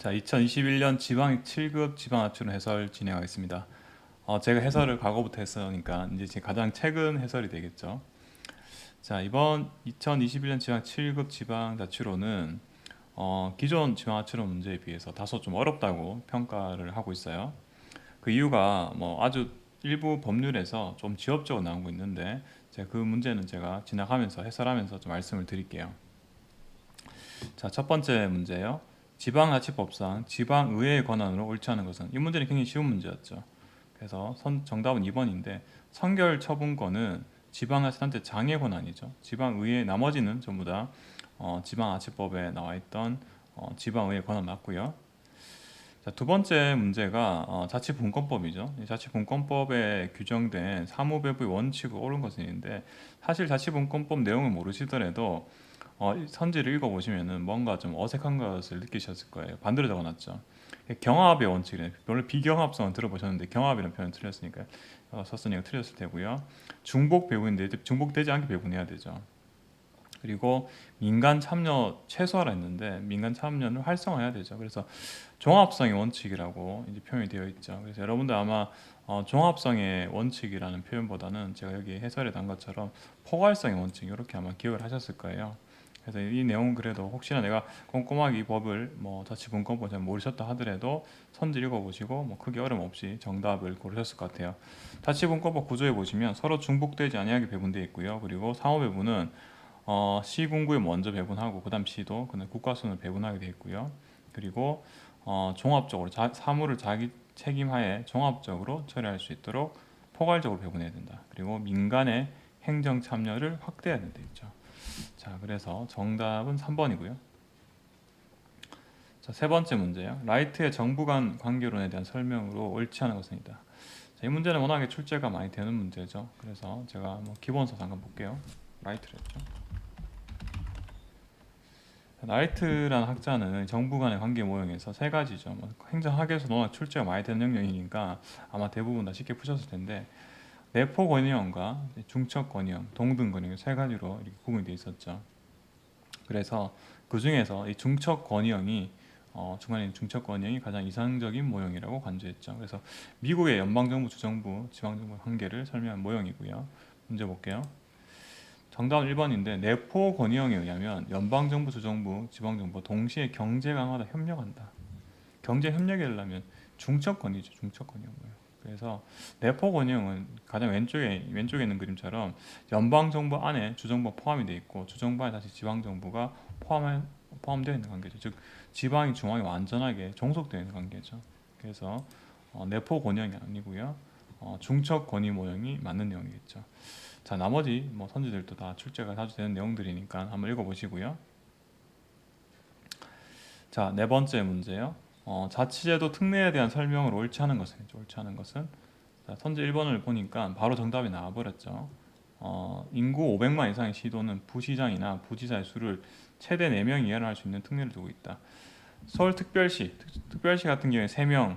자, 2021년 지방 7급 지방하춘 해설 진행하겠습니다. 제가 해설을 과거부터 했으니까 이제 가장 최근 해설이 되겠죠. 자, 이번 2021년 지방 7급 지방자치로는 기존 지방자치로 문제에 비해서 다소 좀 어렵다고 평가를 하고 있어요. 그 이유가 뭐 아주 일부 법률에서 좀 지엽적으로 나오고 있는데 제가 그 문제는 제가 지나가면서 해설하면서 좀 말씀을 드릴게요. 자, 첫 번째 문제요. 지방자치법상 지방의회의 권한으로 옳지 않은 것은, 이 문제는 굉장히 쉬운 문제였죠. 그래서 정답은 2번인데, 선결 처분권은 지방자치단체 장의 권한이죠. 지방의회 나머지는 전부 다 지방자치법에 나와 있던 지방의회 권한 맞고요. 자, 두 번째 문제가 자치분권법이죠. 이 자치분권법에 규정된 사무배부의 원칙을 옳은 것은 있는데, 사실 자치분권법 내용을 모르시더라도 선지를 읽어보시면은 뭔가 좀 어색한 것을 느끼셨을 거예요. 반대로 적어놨죠. 경합의 원칙이래. 원래 비경합성은 들어보셨는데 경합이라는 표현 틀렸으니까 썼으니까 틀렸을 테고요. 중복 배분인데 중복되지 않게 배분해야 되죠. 그리고 민간 참여 최소화라 했는데 민간 참여를 활성화해야 되죠. 그래서 종합성의 원칙이라고 이제 표현이 되어 있죠. 그래서 여러분들 아마 종합성의 원칙이라는 표현보다는 제가 여기 해설에 단 것처럼 포괄성의 원칙 이렇게 아마 기억을 하셨을 거예요. 그래서 이 내용은 그래도 혹시나 내가 꼼꼼하게 이 법을 뭐 자치분권법 잘 모르셨다 하더라도 선지 읽어보시고 뭐 크게 어려움 없이 정답을 고르셨을 것 같아요. 자치분권법 구조에 보시면 서로 중복되지 아니하게 배분되어 있고요. 그리고 상호배분은 시군구에 먼저 배분하고 그다음 시도, 그다음 국가순을 배분하게 되어 있고요. 그리고 종합적으로 사무를 자기 책임하에 종합적으로 처리할 수 있도록 포괄적으로 배분해야 된다. 그리고 민간의 행정 참여를 확대해야 된다 있죠. 자, 그래서 정답은 3번이고요. 자, 세 번째 문제요. 라이트의 정부 간 관계론에 대한 설명으로 옳지 않은 것은이다. 자, 이 문제는 워낙에 출제가 많이 되는 문제죠. 그래서 제가 뭐 기본서 잠깐 볼게요. 라이트를 했죠. 라이트라는 학자는 정부 간의 관계 모형에서 세 가지죠. 뭐 행정학에서 워낙 출제가 많이 되는 영역이니까 아마 대부분 다 쉽게 푸셨을 텐데, 내포 권위형과 중첩 권위형, 동등 권위형 세 가지로 이렇게 구분이 되어 있었죠. 그래서 그 중에서 이 중첩 권위형이 중간에 있는 중첩 권위형이 가장 이상적인 모형이라고 간주했죠. 그래서 미국의 연방정부, 주정부, 지방정부 관계를 설명한 모형이고요. 문제 볼게요. 정답은 1번인데, 내포 권위형에 의하면 연방정부, 주정부, 지방정부 동시에 경제 강화다 협력한다. 경제 협력이 되려면 중첩 권위죠. 중첩 권위형이에요. 그래서 내포 권위형은 가장 왼쪽에 있는 그림처럼 연방정부 안에 주정부가 포함이 되어 있고 주정부 안에 다시 지방정부가 포함되어 있는 관계죠. 즉 지방이 중앙에 완전하게 종속되어 있는 관계죠. 그래서 내포 권위형이 아니고요. 중첩 권위 모형이 맞는 내용이겠죠. 자, 나머지 뭐 선지들도 다 출제가 자주 되는 내용들이니까 한번 읽어보시고요. 자, 네 번째 문제요. 자치제도 특례에 대한 설명을 옳지 않은 것은, 옳지 않은 것은, 자, 선지 1번을 보니까 바로 정답이 나와버렸죠. 인구 500만 이상의 시도는 부시장이나 부지사의 수를 최대 4명 이하로 할 수 있는 특례를 두고 있다. 서울특별시, 특별시 같은 경우에 3명,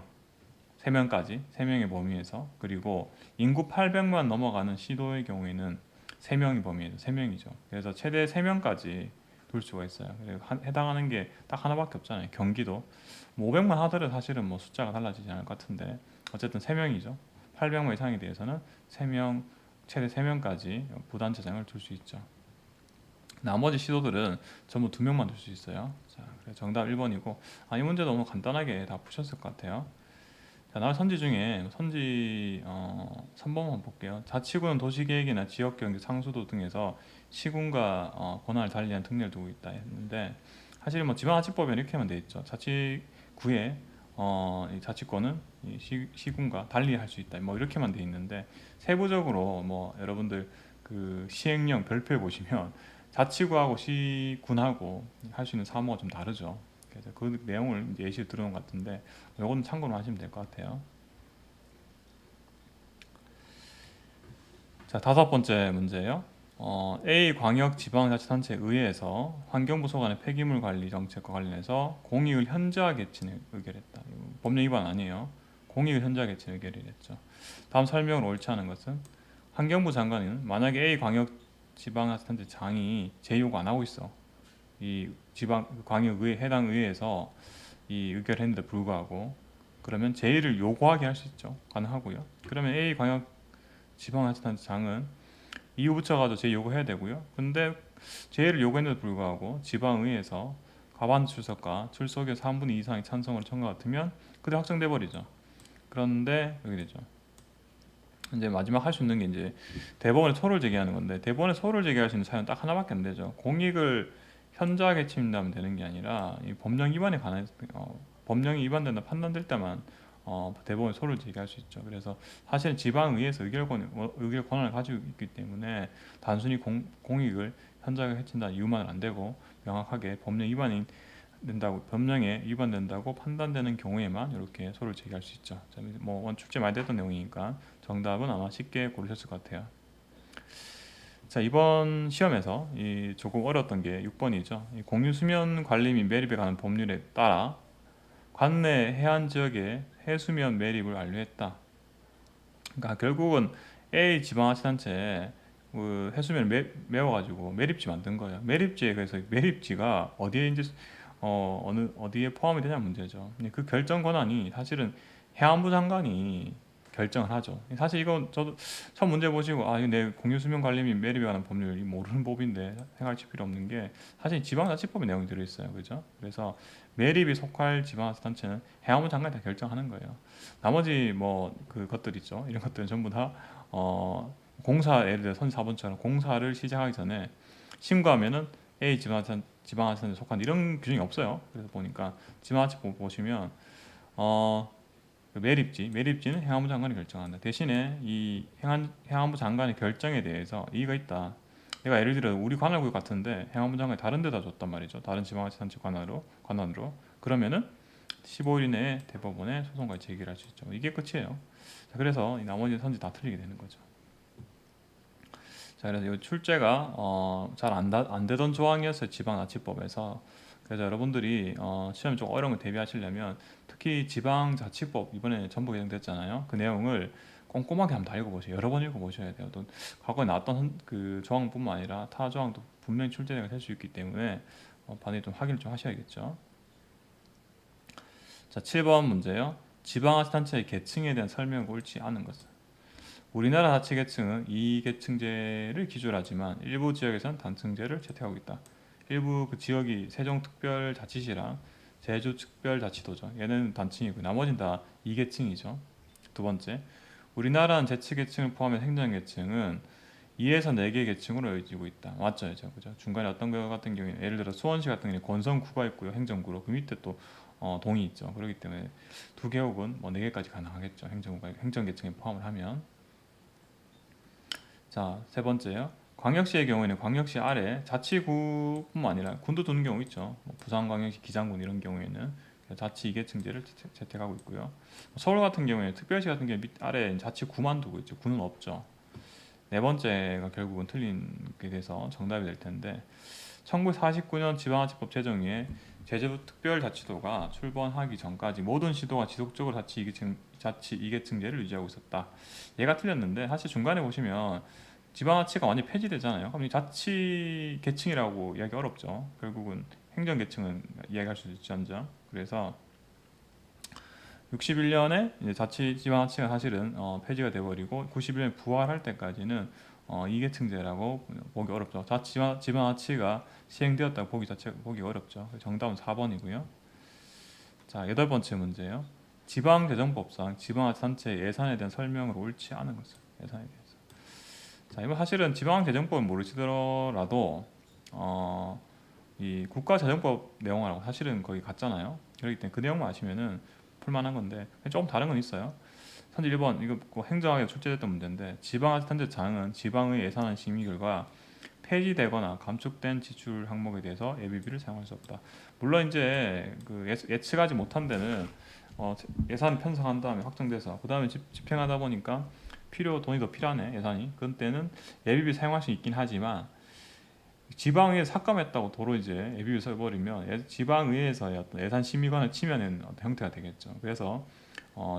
3명까지, 3명의 범위에서, 그리고 인구 800만 넘어가는 시도의 경우에는 3명이 범위에서 3명이죠. 그래서 최대 3명까지 둘 수가 있어요. 그리고 해당하는 게 딱 하나밖에 없잖아요. 경기도 뭐 500만 하더라도 사실은 뭐 숫자가 달라지지 않을 것 같은데 어쨌든 3명이죠. 800만 이상에 대해서는 3명, 최대 3명까지 부단체장을 둘 수 있죠. 나머지 시도들은 전부 2명만 둘 수 있어요. 자, 그래서 정답 1번이고, 이 문제 너무 간단하게 다 푸셨을 것 같아요. 자, 나머지 선지 중에 선지 3번만 볼게요. 자치구는 도시계획이나 지역경제 상수도 등에서 시군과 권한을 달리한 특례를 두고 있다 했는데, 사실 뭐 지방자치법에 이렇게만 돼 있죠. 자치구의 이 자치권은 이 시군과 달리 할 수 있다. 뭐 이렇게만 돼 있는데, 세부적으로 뭐 여러분들 그 시행령 별표에 보시면 자치구하고 시군하고 할 수 있는 사무가 좀 다르죠. 그래서 그 내용을 이제 예시로 들어놓은 것 같은데, 이거는 참고로 하시면 될 것 같아요. 자, 다섯 번째 문제예요. A 광역지방자치단체 의회에서 환경부 소관의 폐기물 관리 정책과 관련해서 공익을 현저하 개진을 의결했다. 법령 위반 아니에요. 공익을 현저하 개진 의결을 했죠. 다음 설명을 옳지 않은 것은, 환경부 장관은 만약에 A 광역지방자치단체 장이 제 요구 안 하고 있어. 이 지방 광역의회 해당 의회에서 이 의결했는데 불구하고 그러면 제의를 요구하게 할 수 있죠. 가능하고요. 그러면 A 광역 지방자치단체장은 이유 붙여가지고 제의 요구해야 되고요. 근데 제의를 요구했는데 불구하고 지방의회에서 과반 출석과 출석의 3분의 2 이상의 찬성으로 청과 같으면 그때 확정돼 버리죠. 그런데 여기 되죠. 이제 마지막 할 수 있는 게 이제 대법원에 소를 제기하는 건데, 대법원에 소를 제기할 수 있는 사유는 딱 하나밖에 안 되죠. 공익을 현저하게 침해하면 되는 게 아니라 이 법령 위반에 관한 법령이 위반된다 판단될 때만 대법원에 소를 제기할 수 있죠. 그래서 사실은 지방의회에서 의결 권한을 가지고 있기 때문에 단순히 공익을 현저하게 해친다는 이유만은 안 되고, 명확하게 법령 위반이 된다고, 법령에 위반된다고 판단되는 경우에만 이렇게 소를 제기할 수 있죠. 뭐 출제 많이 됐던 내용이니까 정답은 아마 쉽게 고르셨을 것 같아요. 자, 이번 시험에서 이 조금 어려웠던 게 6번이죠. 공유 수면 관리 및 매립에 관한 법률에 따라 관내 해안 지역의 해수면 매립을 완료했다. 그러니까 결국은 A 지방자치단체에 그 해수면을 메워가지고 매립지 만든 거예요. 매립지에, 그래서 매립지가 어디에 이제 어디에 포함이 되냐 문제죠. 근데 그 결정 권한이 사실은 해안부 장관이 결정을 하죠. 사실 이건 저도 처음 문제 보시고 이거 내 공유 수면 관리 및 매립에 관한 법률이 모르는 법인데 생각할 필요 없는 게, 사실 지방자치법의 내용이 들어 있어요. 그죠? 그래서 매립이 속할 지방자치단체는 해안부 장관이 다 결정하는 거예요. 나머지 뭐 그 것들 있죠. 이런 것들은 전부 다 공사, 예를 들어 선 4번처럼 공사를 시작하기 전에 신고하면은 A 지방자치단체에 속한 이런 규정이 없어요. 그래서 보니까 지방자치법 보시면 그 매립지는 해양부 장관이 결정한다. 대신에 이 해양부 장관의 결정에 대해서 이의가 있다. 내가 예를 들어 우리 관할구역 같은데 해양부 장관이 다른 데다 줬단 말이죠. 다른 지방자치단체 관할로. 그러면은 15일 이내에 대법원에 소송까지 제기를 할 수 있죠. 이게 끝이에요. 자, 그래서 이 나머지 선지 다 틀리게 되는 거죠. 자, 그래서 이 출제가 잘 안 되던 조항이었어요. 지방자치법에서. 그래서 여러분들이 시험이 좀 어려운 걸 대비하시려면 특히 지방자치법 이번에 전부 개정됐잖아요. 그 내용을 꼼꼼하게 한번 다 읽어보세요. 여러 번 읽어보셔야 돼요. 또 과거에 나왔던 그 조항뿐만 아니라 타 조항도 분명히 출제가 될 수 있기 때문에 반드시 좀 확인을 좀 하셔야겠죠. 자, 7번 문제요. 지방자치단체의 계층에 대한 설명이 옳지 않은 것은. 우리나라 자치계층은 이계층제를 기조로 하지만 일부 지역에선 단층제를 채택하고 있다. 일부 그 지역이 세종특별자치시랑 제주특별자치도죠. 얘는 단층이고 나머지는 다 이계층이죠. 두 번째, 우리나라는 재치계층을 포함한 행정계층은 2에서 4개 계층으로 이어지고 있다. 맞죠, 그죠? 중간에 어떤 거 같은 경우에 예를 들어 수원시 같은 경우에 권선구가 있고요, 행정구로 그 밑에 또 동이 있죠. 그렇기 때문에 2개 혹은 뭐 4개까지 가능하겠죠. 행정계층에 포함을 하면. 자, 세 번째요. 광역시의 경우에는 광역시 아래 자치구뿐만 아니라 군도 두는 경우 있죠. 뭐 부산광역시, 기장군 이런 경우에는 자치 이계층제를 채택하고 있고요. 서울 같은 경우에 특별시 같은 경우에 밑 아래 자치구만 두고 있죠. 구는 없죠. 네 번째가 결국은 틀린 게 돼서 정답이 될 텐데, 1949년 지방자치법 제정 후에 제주특별자치도가 출범하기 전까지 모든 시도가 지속적으로 자치 이계층제를 유지하고 있었다. 얘가 틀렸는데 사실 중간에 보시면 지방자치가 완전히 폐지되잖아요. 그럼 이 자치 계층이라고 이야기 어렵죠. 결국은 행정계층은 이야기할 수 있지않죠. 그래서 61년에 이제 지방자치가 사실은 폐지가 돼버리고 91년에 부활할 때까지는 이계층제라고 보기 어렵죠. 지방자치가 시행되었다고 보기 어렵죠. 정답은 4번이고요. 자, 8번째 문제예요. 지방재정법상 지방자치단체 예산에 대한 설명을 옳지 않은 것은. 예산에 대해서. 자, 이건 사실은 지방재정법을 모르시더라도 이 국가재정법 내용하고 사실은 거의 같잖아요. 그렇기 때문에 그 내용만 아시면은 풀만한 건데 조금 다른 건 있어요. 선지 1번 이거 행정학에 출제됐던 문제인데, 지방자치단체장은 지방의 예산안 심의 결과 폐지되거나 감축된 지출 항목에 대해서 예비비를 사용할 수 없다. 물론 이제 그 예측하지 못한 데는 예산 편성한 다음에 확정돼서 그 다음에 집행하다 보니까 돈이 더 필요하네, 예산이. 그런 때는 예비비 사용할 수 있긴 하지만 지방의회 삭감했다고 도로 이제 예비비 써버리면 지방의회에서의 어떤 예산 심의관을 치면은 어떤 형태가 되겠죠. 그래서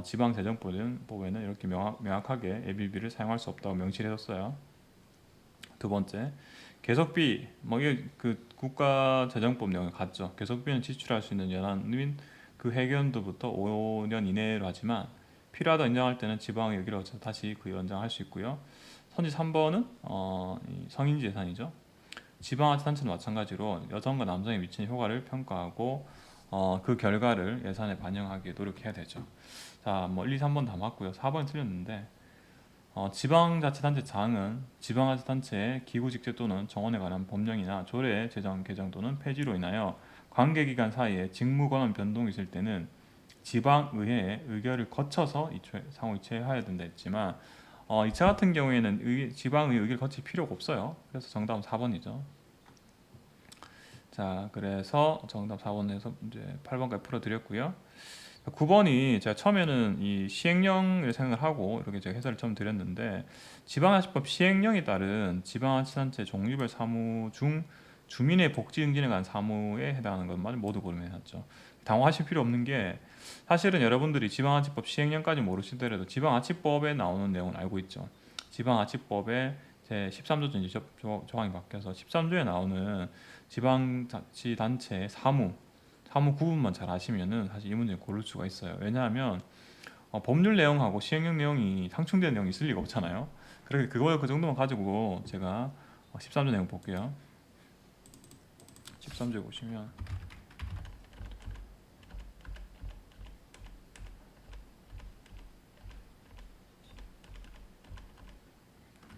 지방재정법에는 이렇게 명확하게 예비비를 사용할 수 없다고 명시를 해뒀어요. 두 번째, 계속비, 뭐 이게 그 국가재정법 내용에 같죠. 계속비는 지출할 수 있는 연한 및 그 회견도부터 5년 이내로 하지만 필요하다 인정할 때는 지방의 의결을 거쳐서 다시 그 연장할 수 있고요. 선지 3번은 성인지 예산이죠. 지방자치단체는 마찬가지로 여성과 남성에 미치는 효과를 평가하고 그 결과를 예산에 반영하게 노력해야 되죠. 자, 뭐 1, 2, 3번 다 맞고요. 4번 틀렸는데 지방자치단체장은 지방자치단체의 기구직제 또는 정원에 관한 법령이나 조례 제정 개정 또는 폐지로 인하여 관계기관 사이에 직무권한 변동이 있을 때는 지방의회의 의결을 거쳐서 상호 이체하여야 된다 했지만 2차 같은 경우에는 지방의회 의결을 거칠 필요가 없어요. 그래서 정답은 4번이죠. 자, 그래서 정답 4번에서 문제 8번까지 풀어드렸고요. 9번이 제가 처음에는 이 시행령을 생각을 하고 이렇게 제가 해설을 처음 드렸는데 지방자치법 시행령에 따른 지방자치단체 종류별 사무 중 주민의 복지 증진에 관한 사무에 해당하는 것만 모두 고르면 해놨죠. 당황하실 필요 없는 게 사실은 여러분들이 지방자치법 시행령까지 모르시더라도 지방자치법에 나오는 내용은 알고 있죠. 지방자치법에 제 13조 전 조항이 바뀌어서 13조에 나오는 지방자치단체 사무 구분만 잘 아시면은 사실 이 문제 고를 수가 있어요. 왜냐하면 법률 내용하고 시행령 내용이 상충되는 내용이 있을 리가 없잖아요. 그래서 그 정도만 가지고 제가 13조 내용 볼게요. 13조에 보시면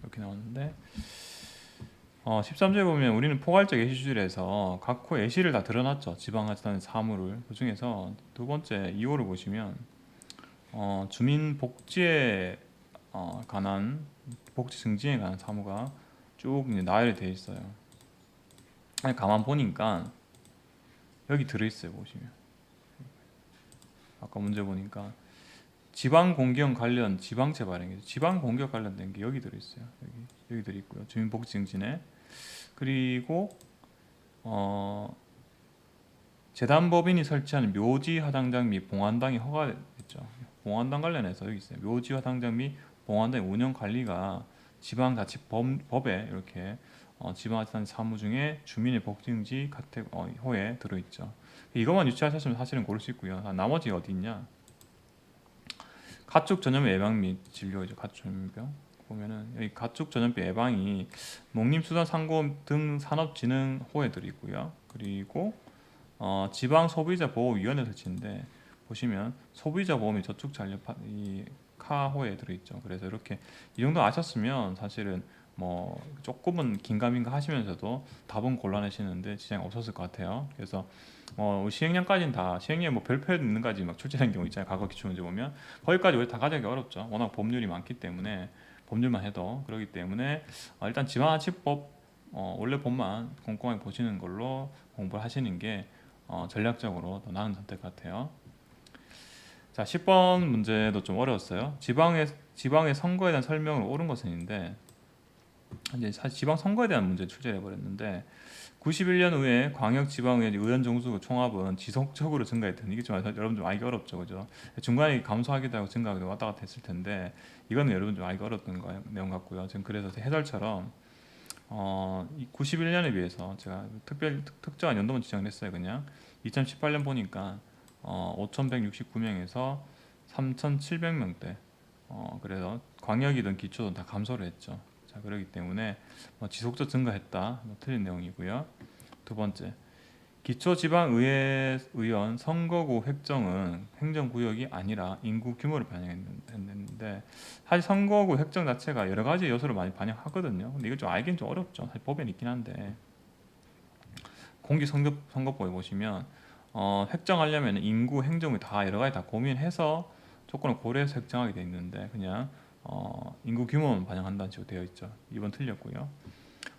이렇게 나오는데 13조에 보면 우리는 포괄적 예시주일에서 각 호 예시를 다 드러났죠. 지방자치단체 사무를. 그 중에서 두 번째 2호를 보시면 주민 복지에 관한 복지 증진에 관한 사무가 쭉 이제 나열이 되어 있어요. 아니, 가만 보니까 여기 들어있어요. 보시면 아까 문제 보니까 지방 공경 관련 지방채 발행이죠. 지방 공경 관련된 게 여기 들어있어요. 여기 들어있고요. 주민 복지 증진에 그리고 재단법인이 설치하는 묘지 화당장 및 봉안당이 허가됐죠. 봉안당 관련해서 여기 있어요. 묘지 화당장 및 봉안당 운영 관리가 지방자치법에 이렇게 지방자치단체 사무 중에 주민의 복지증지 호에 들어있죠. 이것만 유치하셨으면 사실은 고를 수 있고요. 나머지 어디 있냐? 가축 전염 예방 및 진료이죠. 가축 전염병 보면은 여기 가축 전염병 예방이 농림수산상공업 등 산업진흥호에 들어있고요. 그리고 지방 소비자 보호위원회 설치인데 보시면 소비자 보호 및 저축 잔류 이 카호에 들어있죠. 그래서 이렇게 이 정도 아셨으면 사실은 뭐 조금은 긴가민가 하시면서도 답은 골라내시는데 지장이 없었을 것 같아요. 그래서 시행령까지는 다 시행령 뭐 별표에 있는 까지 막 출제된 경우 있잖아요. 과거 기출문제 보면 거기까지 우리 다 가져가기 어렵죠. 워낙 법률이 많기 때문에 법률만 해도 그렇기 때문에 일단 지방자치법 원래 법만 꼼꼼하게 보시는 걸로 공부를 하시는 게 전략적으로 더 나은 선택 같아요. 자, 10번 문제도 좀 어려웠어요. 지방의 선거에 대한 설명을 옳은 것은인데 이제 사실 지방 선거에 대한 문제 출제해 버렸는데 91년 후에 광역 지방의회 의원 정수 총합은 지속적으로 증가했던 이게 좀 여러분 좀 알기 어렵죠, 그죠? 중간에 감소하기도 하고 증가하기도 왔다 갔다 했을 텐데 이거는 여러분 좀 알기 어렵던 내용 같고요. 지금 그래서 해설처럼 91년에 비해서 제가 특정한 연도만 지정을 했어요. 그냥 2018년 보니까 5,169명에서 3,700명대 그래서 광역이든 기초든 다 감소를 했죠. 자, 그렇기 때문에 지속적 증가했다. 틀린 내용이고요. 두 번째, 기초지방의회 의원 선거구 획정은 행정구역이 아니라 인구 규모를 반영했는데 사실 선거구 획정 자체가 여러 가지 요소를 많이 반영하거든요. 근데 이거 좀 알긴 좀 어렵죠. 사실 법에는 있긴 한데 공직선거법에 보시면 획정하려면 인구, 행정구 다 여러 가지 다 고민해서 조건을 고려해서 획정하게 돼 있는데 그냥 인구 규모만 반영한다는 식으로 되어 있죠. 2번 틀렸고요.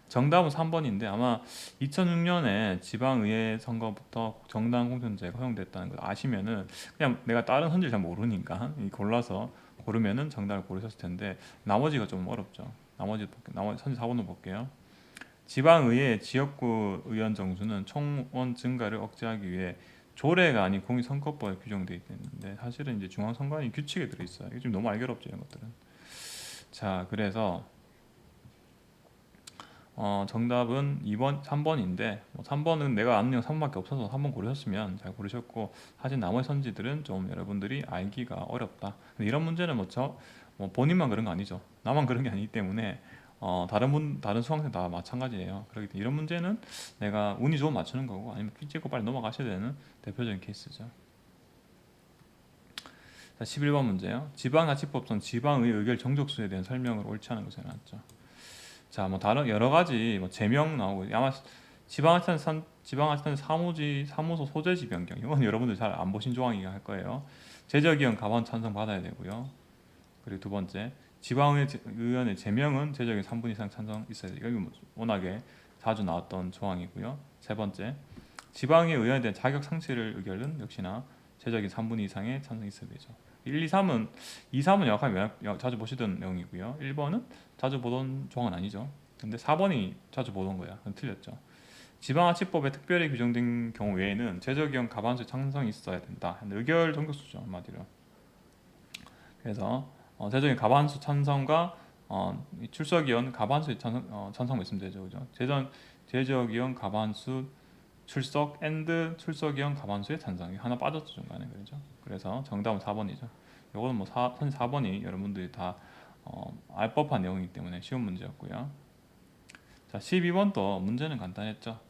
정답은 3번인데 아마 2006년에 지방의회 선거부터 정당 공천제가 허용됐다는 걸 아시면은 그냥 내가 다른 선지를 잘 모르니까 골라서 고르면은 정답을 고르셨을 텐데 나머지가 좀 어렵죠. 나머지 선지 4번도 볼게요. 지방의회 지역구 의원 정수는 총원 증가를 억제하기 위해 조례가 아닌 공익선거법에 규정되어 있는데 사실은 이제 중앙선관위 규칙에 들어있어요. 이게 좀 너무 알기 어렵죠, 이런 것들은. 자, 그래서 정답은 2번, 3번인데 3번은 내가 아는 내용 3번밖에 없어서 3번 고르셨으면 잘 고르셨고, 사실 나머지 선지들은 좀 여러분들이 알기가 어렵다. 근데 이런 문제는 뭐 본인만 그런 거 아니죠. 나만 그런 게 아니기 때문에 다른 수강생 다 마찬가지예요. 그렇기 때문에 이런 문제는 내가 운이 좋으면 맞추는 거고, 아니면 픽 찍고 빨리 넘어가셔야 되는 대표적인 케이스죠. 자, 11번 문제요. 지방자치법상 지방의 의결 정족수에 대한 설명을 옳지 않은 것에 나왔죠. 자, 뭐 다른 여러 가지 뭐 제명 나오고, 아마 지방자치단 사무소 소재지 변경, 이건 여러분들 잘 안 보신 조항이긴 할 거예요. 제적위원 가반 찬성 받아야 되고요. 그리고 두 번째, 지방의원의 제명은 제적위원 3분 이상 찬성 있어야 돼요. 이거 뭐 워낙에 자주 나왔던 조항이고요. 세 번째, 지방의 의원에 대한 자격 상실 의결은 역시나 제적인 3분 이상의 찬성이 있어야 되죠. 1, 2, 3은 2, 3은 약간 자주 보시던 내용이고요. 1번은 자주 보던 조항은 아니죠. 근데 4번이 자주 보던 거야. 그건 틀렸죠. 지방자치법에 특별히 규정된 경우 외에는 제적위원 가반수의 찬성이 있어야 된다. 의결 정격수죠, 한마디로. 그래서 제적위원 가반수 찬성과 출석위원 가반수의 찬성만 있으면 되죠, 그죠? 제적위원 가반수 출석 앤드 출석위원 가반수의 찬성이 하나 빠졌죠, 중간에. 그렇죠? 그래서 정답은 4번이죠. 이거는 뭐 4번이 여러분들이 다 알 법한 내용이기 때문에 쉬운 문제였고요. 자, 12번도 문제는 간단했죠.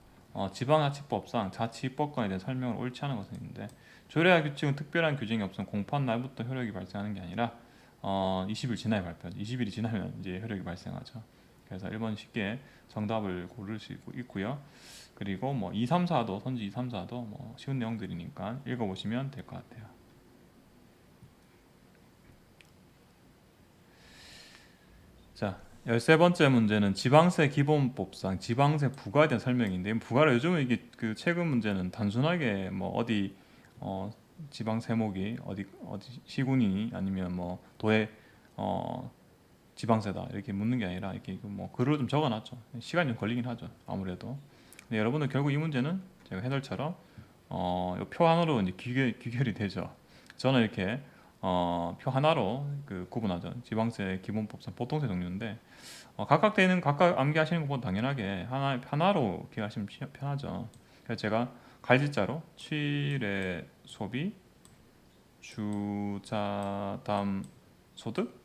지방자치법상 자치입법권에 대한 설명을 옳지 않은 것은 있는데, 조례와 규칙은 특별한 규정이 없으면 공포한 날부터 효력이 발생하는 게 아니라 20일 지나야 발표하죠. 20일이 지나면 이제 효력이 발생하죠. 그래서 1번 쉽게 정답을 고를 수 있고요. 그리고 뭐 2, 3, 4도 선지 2, 3, 4도 뭐 쉬운 내용들이니까 읽어보시면 될 것 같아요. 자, 13번째 문제는 지방세 기본법상 지방세 부과에 대한 설명인데, 부과를 요즘은 이게 그 최근 문제는 단순하게 뭐 어디 지방 세목이 어디 시군이 아니면 뭐 도에 지방세다 이렇게 묻는 게 아니라, 이렇게 뭐 글을 좀 적어놨죠. 시간이 좀 걸리긴 하죠, 아무래도. 근데 여러분들 결국 이 문제는 제가 해설처럼 표 하나로 이제 귀결이 되죠. 저는 이렇게 표 하나로 그 구분하죠. 지방세 기본법상 보통세 종류인데, 각각 되는 각각 암기하시는 것보다 당연하게 하나로 기하시면 편하죠. 그래서 제가 갈짓자로 취래 소비 주자담 소득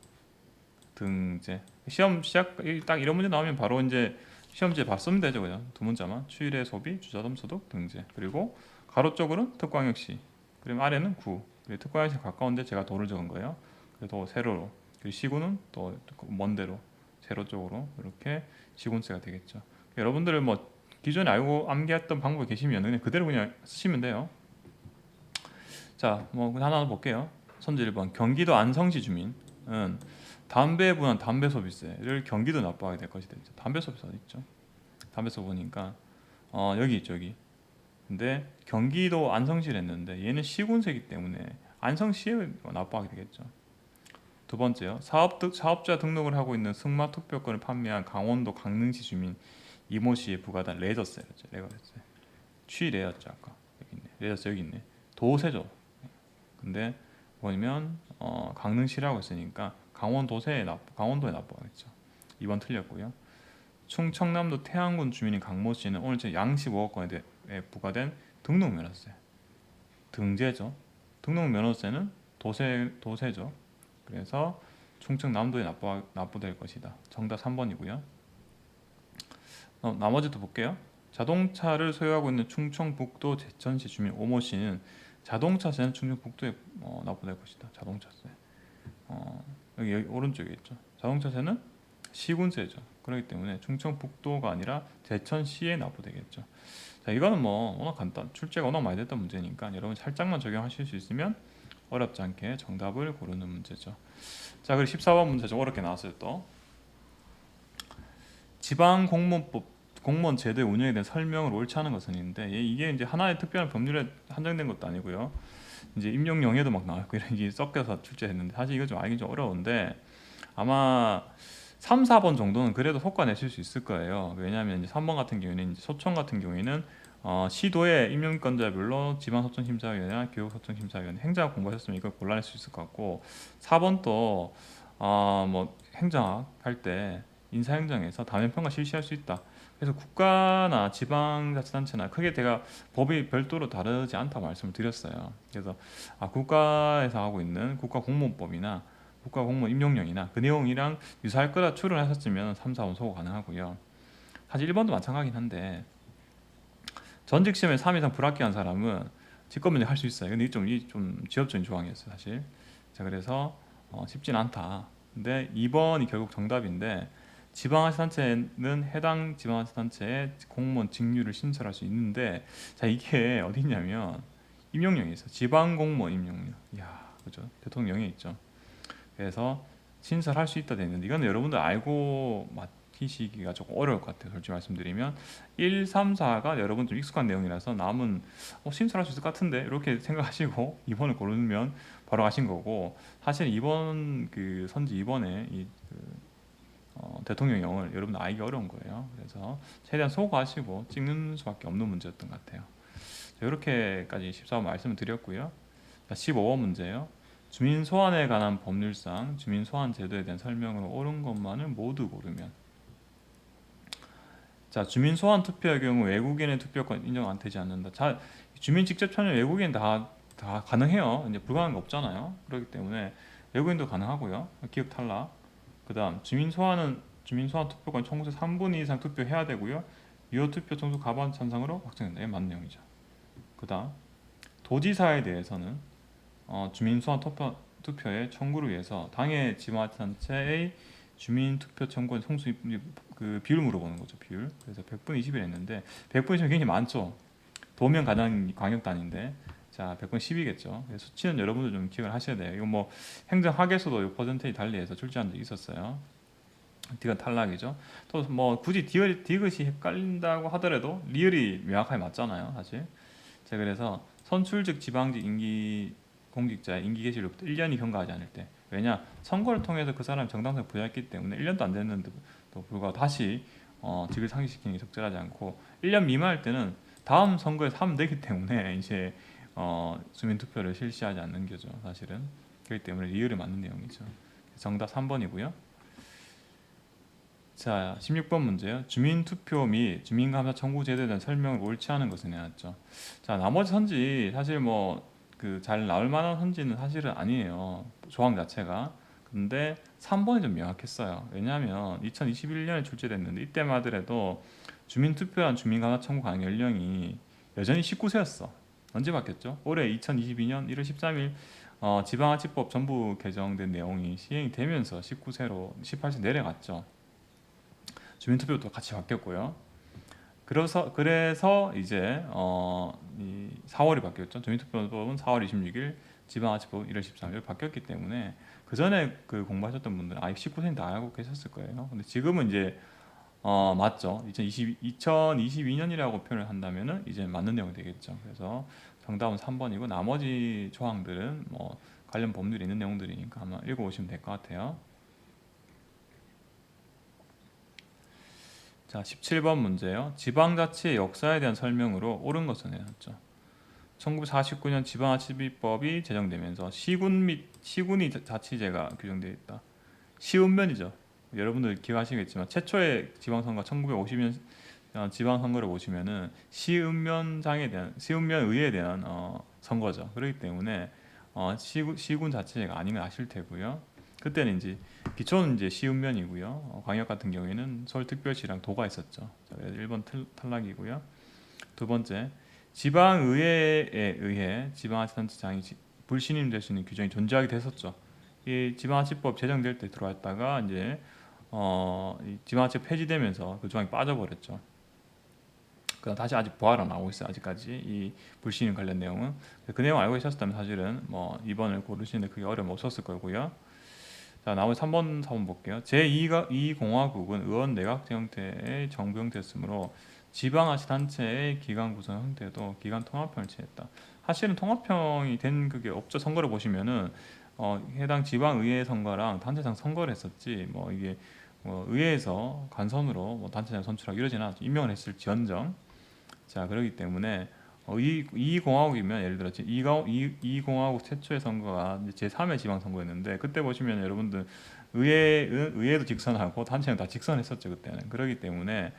등재, 시험 시작 딱 이런 문제 나오면 바로 이제 시험지에 봤으면 되죠. 그냥 두 문자만 취래 소비 주자담 소득 등재, 그리고 가로 쪽으로는 특광역시, 그리고 아래는 구, 그리고 특광역시 가까운데 제가 도를 적은 거예요. 그래도 세로로, 그리고 시구는 또 먼 데로 세로 쪽으로 이렇게 시군세가 되겠죠. 여러분들은 뭐 기존에 알고 암기했던 방법이 계시면 그냥 그대로 그냥 쓰시면 돼요. 자, 뭐 하나 볼게요. 선지 1번, 경기도 안성시 주민은 담배에 부과한 담배 소비세를 경기도 납부하게 될 것이 되죠. 담배 소비세 어디 있죠? 담배 소 보니까 여기 있죠, 여기. 근데 경기도 안성시를 했는데 얘는 시군세이기 때문에 안성시에 납부하게 되겠죠. 두 번째요. 사업자 등록을 하고 있는 승마 투표권을 판매한 강원도 강릉시 주민 이모 씨에 부과된 레저세였죠. 레저세. 취레였죠, 아까. 여기 있네. 레저세 여기 있네. 도세죠. 근데 보면 강릉시라고 했으니까 강원도에 납부하겠죠. 2번 틀렸고요. 충청남도 태안군 주민인 강모 씨는 오늘 제 양식 5억원에 대해 부과된 등록면허세, 등재죠. 등록면허세는 도세죠. 그래서 충청남도에 납부될 것이다. 정답 3번이고요. 나머지도 볼게요. 자동차를 소유하고 있는 충청북도 제천시 주민 오모 씨는 자동차세는 충청북도에 납부될 것이다. 자동차세. 여기 오른쪽에 있죠. 자동차세는 시군세죠. 그렇기 때문에 충청북도가 아니라 제천시에 납부되겠죠. 자, 이거는 뭐 워낙 출제가 워낙 많이 됐던 문제니까 여러분 살짝만 적용하실 수 있으면 어렵지 않게 정답을 고르는 문제죠. 자, 그리고 14번 문제 좀 어렵게 나왔어요. 또 공무원 제도의 운영에 대한 설명을 옳지 않은 것은 있는데, 이게 이제 하나의 특별한 법률에 한정된 것도 아니고요. 이제 임용영예도 막 나왔고 이런 게 섞여서 출제했는데, 사실 이거 좀 알기 좀 어려운데 아마 3, 4번 정도는 그래도 속과내실 수 있을 거예요. 왜냐하면 이제 3번 같은 경우에는 이제 소청 같은 경우에는 시도의 임명권자별로 지방소청심사위원회나 교육소청심사위원회 행정학 공부하셨으면 이걸 골라낼 수 있을 것 같고, 4번 또 뭐 행정학 할 때 인사행정에서 다면평가 실시할 수 있다. 그래서 국가나 지방자치단체나 크게 제가 법이 별도로 다르지 않다고 말씀을 드렸어요. 그래서 국가에서 하고 있는 국가공무원법이나 국가공무원 임용령이나 그 내용이랑 유사할 거다 추론하셨으면 3, 4번 소거 가능하고요. 사실 1번도 마찬가지긴 한데 전직 시험에 3 이상 불합격한 사람은 직권 면제 할 수 있어요. 근데 이좀 지엽적인 조항이었어요, 사실. 자, 그래서 쉽진 않다. 근데 2번이 결국 정답인데 지방자치단체는 해당 지방자치단체에 공무원 직류를 신설할 수 있는데 자 이게 어디 있냐면 임용령이 있어. 지방공무원 임용령. 이야, 그죠? 대통령령에 있죠. 그래서 신설할 수 있다 되는데 이건 여러분들 알고 맡기시기가 조금 어려울 것 같아요. 솔직히 말씀드리면 1, 3, 4가 여러분 좀 익숙한 내용이라서 남은 신설할 수 있을 것 같은데 이렇게 생각하시고 2번을 고르면 바로 가신 거고 사실 2번 그 선지 2번에 대통령령을 여러분 알기 어려운 거예요. 그래서 최대한 소거하시고 찍는 수밖에 없는 문제였던 것 같아요. 자, 이렇게까지 14번 말씀을 드렸고요. 자, 15번 문제예요. 주민 소환에 관한 법률상 주민 소환 제도에 대한 설명으로 옳은 것만을 모두 고르면 자 주민 소환 투표의 경우 외국인의 투표권 인정 안 되지 않는다. 자 주민 직접 참여 외국인 다 가능해요. 이제 불가능한 게 없잖아요. 그렇기 때문에 외국인도 가능하고요. 기억 탈락. 그다음 주민 소환은 주민 소환 투표권 총수 3분의 2 이상 투표해야 되고요. 유효 투표 총수 과반 찬성으로 확정된다. 이게 맞는 내용이죠. 그다음 도지사에 대해서는 주민 소환 투표의 청구를 위해서 당의 지방자치단체의 주민 투표 청구원 성수 그 비율 물어보는 거죠. 비율. 그래서 100분의 20을 했는데 100분의 10은 굉장히 많죠. 도면 가장 광역단인데 자 100분의 10이겠죠. 수치는 여러분들 좀 기억을 하셔야 돼요. 이거 뭐 행정학에서도 이 퍼센테이지 달리해서 출제한 적이 있었어요. 디귿 탈락이죠. 또 뭐 굳이 디귿이 헷갈린다고 하더라도 리을이 명확하게 맞잖아요. 사실. 자 그래서 선출직 지방직 임기 공직자의 임기 개시로부터 1년이 경과하지 않을 때 왜냐 선거를 통해서 그 사람이 정당성을 부여했기 때문에 1년도 안 됐는데도 불구하고 다시 직을 상기시키는 게 적절하지 않고 1년 미만일 때는 다음 선거에서 하면 되기 때문에 이제 주민투표를 실시하지 않는 거죠. 사실은 그렇기 때문에 리을에 맞는 내용이죠. 정답 3번이고요. 자 16번 문제요. 주민투표 및 주민감사 청구 제도에 대한 설명을 옳지 않은 것을 내놨죠. 자 나머지 선지 사실 뭐 그 잘 나올 만한 선지는 사실은 아니에요. 조항 자체가. 근데 3번이 좀 명확했어요. 왜냐하면 2021년에 출제됐는데 이때만 하더라도 주민투표한 주민감사 청구 가능 연령이 여전히 19세였어. 언제 바뀌었죠? 올해 2022년 1월 13일 지방자치법 전부 개정된 내용이 시행이 되면서 19세로 18세 내려갔죠. 주민투표도 같이 바뀌었고요. 그래서 이제 이 4월이 바뀌었죠. 주민투표법은 4월 26일, 지방자치법 1월 13일 바뀌었기 때문에 그 전에 그 공부하셨던 분들은 19세는 다 알고 계셨을 거예요. 근데 지금은 이제 맞죠. 2022년이라고 표현을 한다면은 이제 맞는 내용이 되겠죠. 그래서 정답은 3번이고 나머지 조항들은 뭐 관련 법률이 있는 내용들이니까 아마 읽어보시면 될 것 같아요. 자, 17번 문제요. 지방자치의 역사에 대한 설명으로 옳은 것을 내놨죠. 1949년 지방자치법이 제정되면서 시군이 자치제가 규정되어 있다. 시읍면이죠. 여러분들 기억하시겠지만 최초의 지방선거 1950년 지방선거를 보시면은 시읍면 의회에 대한 선거죠. 그렇기 때문에 시군 자치제가 아닌 걸 아실 테고요. 그때는 이제 기초는 이제 시읍면이고요. 광역 같은 경우에는 서울특별시랑 도가 있었죠. 자, 1번 탈락이고요. 두 번째, 지방의회에 의해 지방자치단체장이 불신임될 수 있는 규정이 존재하게 됐었죠. 이 지방자치법 제정될 때 들어왔다가 이제 이 지방자치 폐지되면서 그 조항이 빠져버렸죠. 그 다시 아직 보완 안 나오고 있어요. 아직까지 이 불신임 관련 내용은 그 내용 알고 계셨다면 사실은 뭐 2번을 고르시는데 그게 어려움 없었을 거고요. 자 나머지 3번 4번 볼게요. 제2공화국은 의원 내각 형태의 정부 형태였으므로 지방자치단체의 기관 구성 형태도 기관 통합형을 취했다. 사실은 통합형이 된 그게 없죠. 선거를 보시면은 해당 지방의회 선거랑 단체장 선거를 했었지 뭐 이게 의회에서 간선으로 뭐 단체장 선출하고 이러지는 않죠. 임명을 했을지언정 자 그렇기 때문에 이공화국이면 예를 들어 이공화국 최초의 선거가 이제 제3의 지방선거였는데 그때 보시면 여러분들 의회도 직선하고 단체는 다 직선했었죠 그때는. 그렇기 때문에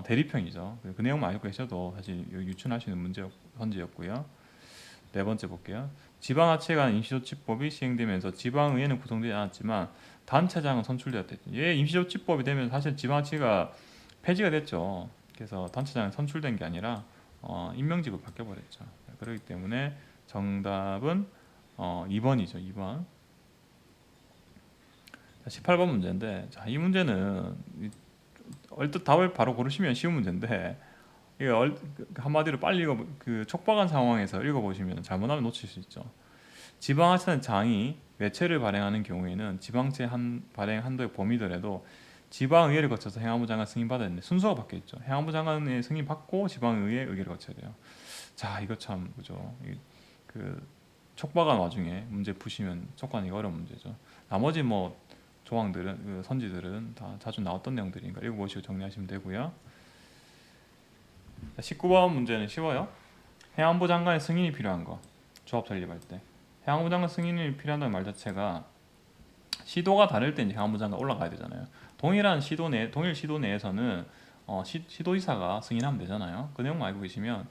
대립형이죠. 그 내용만 알고 계셔도 사실 유추하시는 선지였고요. 네 번째 볼게요. 지방자치관 임시조치법이 시행되면서 지방의회는 구성되지 않았지만 단체장은 선출되었대. 얘 임시조치법이 되면 사실 지방자치가 폐지가 됐죠. 그래서 단체장은 선출된 게 아니라 임명직으로 바뀌어버렸죠. 그렇기 때문에 정답은 2번이죠. 2번. 18번 문제인데, 자, 이 문제는 얼뜻 답을 바로 고르시면 쉬운 문제인데, 이게 한마디로 빨리 촉박한 상황에서 읽어보시면 잘못하면 놓칠 수 있죠. 지방자치단장이 외채를 발행하는 경우에는 지방채 발행 한도의 범위더라도 지방의회를 거쳐서 행안부 장관 승인받아야 되는데 순서가 바뀌어 있죠. 행안부 장관의 승인 받고 지방의회 의결을 거쳐야 돼요. 자, 이거 참 그죠. 그 촉박한 와중에 문제 푸시면 촉구하기 어려운 문제죠. 나머지 뭐 조항들은 선지들은 다 자주 나왔던 내용들이니까 읽어보시고 정리하시면 되고요. 19번 문제는 쉬워요. 행안부 장관의 승인이 필요한 거. 조합 설립할 때. 행안부 장관 승인이 필요하다는 말 자체가 시도가 다를 때 이제 행안부 장관 올라가야 되잖아요. 동일 시도 내에서는 시도지사가 승인하면 되잖아요. 그 내용만 알고 계시면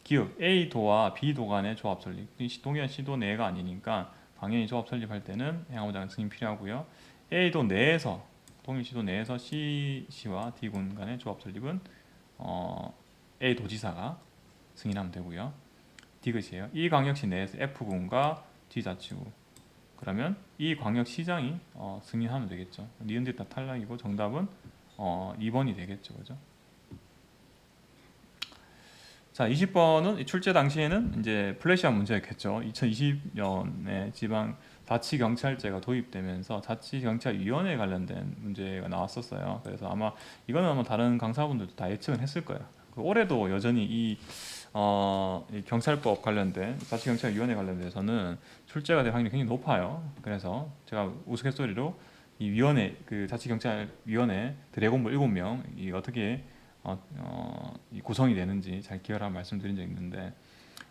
기업 A 도와 B 도 간의 조합 설립. 동일한 시도 내가 아니니까 당연히 조합 설립할 때는 행안부 장관 승인 필요하고요. A 도 내에서 동일 시도 내에서 C시와 D군 간의 조합 설립은 A 도지사가 승인하면 되고요. D것이에요. 이 광역시 내에서 F군과 D자치구 그러면 이 광역시장이 승인하면 되겠죠. 니은들 다 탈락이고 정답은 2번이 되겠죠. 그죠? 자, 20번은 출제 당시에는 이제 플래시한 문제였겠죠. 2020년에 지방 자치경찰제가 도입되면서 자치경찰위원회에 관련된 문제가 나왔었어요. 그래서 아마 이거는 아마 다른 강사분들도 다 예측은 했을 거예요. 올해도 여전히 이 경찰법 관련된 자치경찰위원회 관련돼서는 출제가 될 확률이 굉장히 높아요. 그래서 제가 우스갯소리로 이 위원회 그 자치경찰위원회 드래곤볼 7명 이 어떻게 이 구성이 되는지 잘 기억을 말씀드린 적이 있는데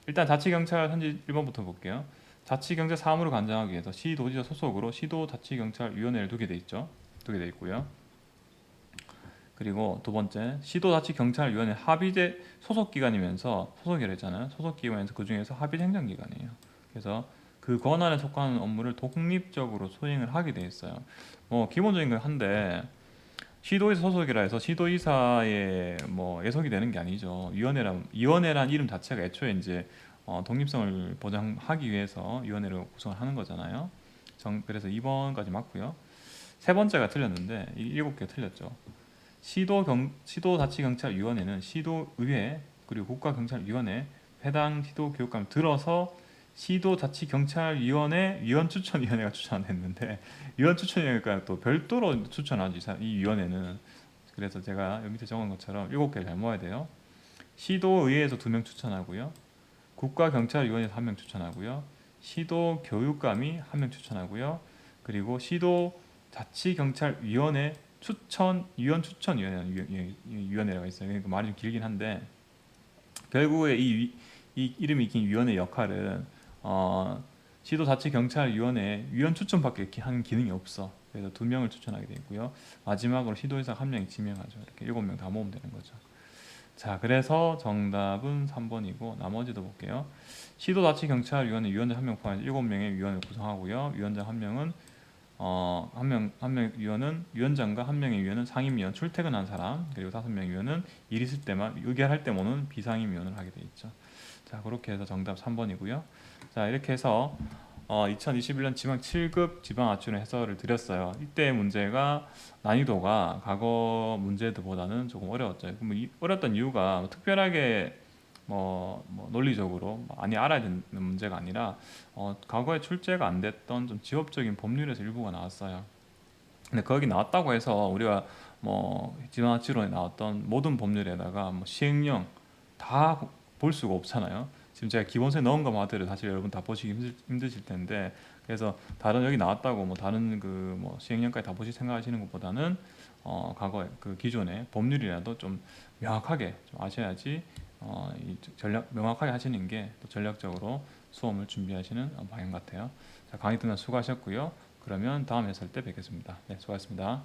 일단 자치경찰 현재 1번부터 볼게요. 자치경찰 사무를 관장하기 위해서 시도지사 소속으로 시도자치경찰위원회를 두게 돼 있죠. 두게 돼 있고요. 그리고 두 번째 시도자치경찰위원회 합의제 소속기관이면서 소속이라 했잖아요. 소속기관에서 그 중에서 합의제 행정기관이에요. 그래서 그 권한에 속하는 업무를 독립적으로 수행을 하게 돼 있어요. 뭐 기본적인 건 한데 시도의사 소속이라 해서 시도의사에 뭐 예속이 되는 게 아니죠. 위원회란 이름 자체가 애초에 이제 독립성을 보장하기 위해서 위원회를 구성을 하는 거잖아요. 그래서 2번까지 맞고요. 세 번째가 틀렸는데 이 7개 틀렸죠. 시도자치경찰위원회는 시도의회 그리고 국가경찰위원회 해당 시도교육감을 들어서 시도자치경찰위원회 위원추천위원회가 추천했는데 위원추천위원회가 또 별도로 추천하지 이 위원회는. 그래서 제가 여기 밑에 적은 것처럼 7개를 잘 모아야 돼요. 시도의회에서 2명 추천하고요. 국가경찰위원회에서 1명 추천하고요. 시도교육감이 1명 추천하고요. 그리고 시도자치경찰위원회 위원추천위원회라고 있어요. 그러니까 말이 좀 길긴 한데 결국에 이 이름이 긴 위원회 역할은 시도자치경찰위원회 위원 추천밖에 하는 기능이 없어. 그래서 2명을 추천하게 되어 있고요. 마지막으로 시도의사가 1명이 지명하죠. 이렇게 7명 다 모으면 되는 거죠. 자, 그래서 정답은 3번이고 나머지도 볼게요. 시도자치경찰위원회 위원장 1명 포함해서 7명의 위원을 구성하고요. 위원장 1명은 한 명 위원은 위원장과 1명의 위원은 상임위원 출퇴근한 사람 그리고 5명의 위원은 일 있을 때만 의결할 때 모는 비상임위원을 하게 돼 있죠. 자, 그렇게 해서 정답 3번이고요. 자, 이렇게 해서 2021년 지방 7급 지방아치론 해설을 드렸어요. 이때 문제가 난이도가 과거 문제들보다는 조금 어려웠죠. 어려웠던 이유가 특별하게 논리적으로 많이 알아야 되는 문제가 아니라 과거에 출제가 안 됐던 좀 지엽적인 법률에서 일부가 나왔어요. 근데 거기 나왔다고 해서 우리가 지방자치론에 나왔던 모든 법률에다가 시행령 다 볼 수가 없잖아요. 지금 제가 기본서에 넣은 것만 하더라도 사실 여러분 다 보시기 힘드실 텐데 그래서 다른 여기 나왔다고 다른 시행령까지 다 보실 생각하시는 것보다는 과거에 그 기존의 법률이라도 좀 명확하게 좀 아셔야지 명확하게 하시는 게 또 전략적으로 수험을 준비하시는 방향 같아요. 자, 강의 듣는 수고하셨고요. 그러면 다음 해설 때 뵙겠습니다. 네, 수고하셨습니다.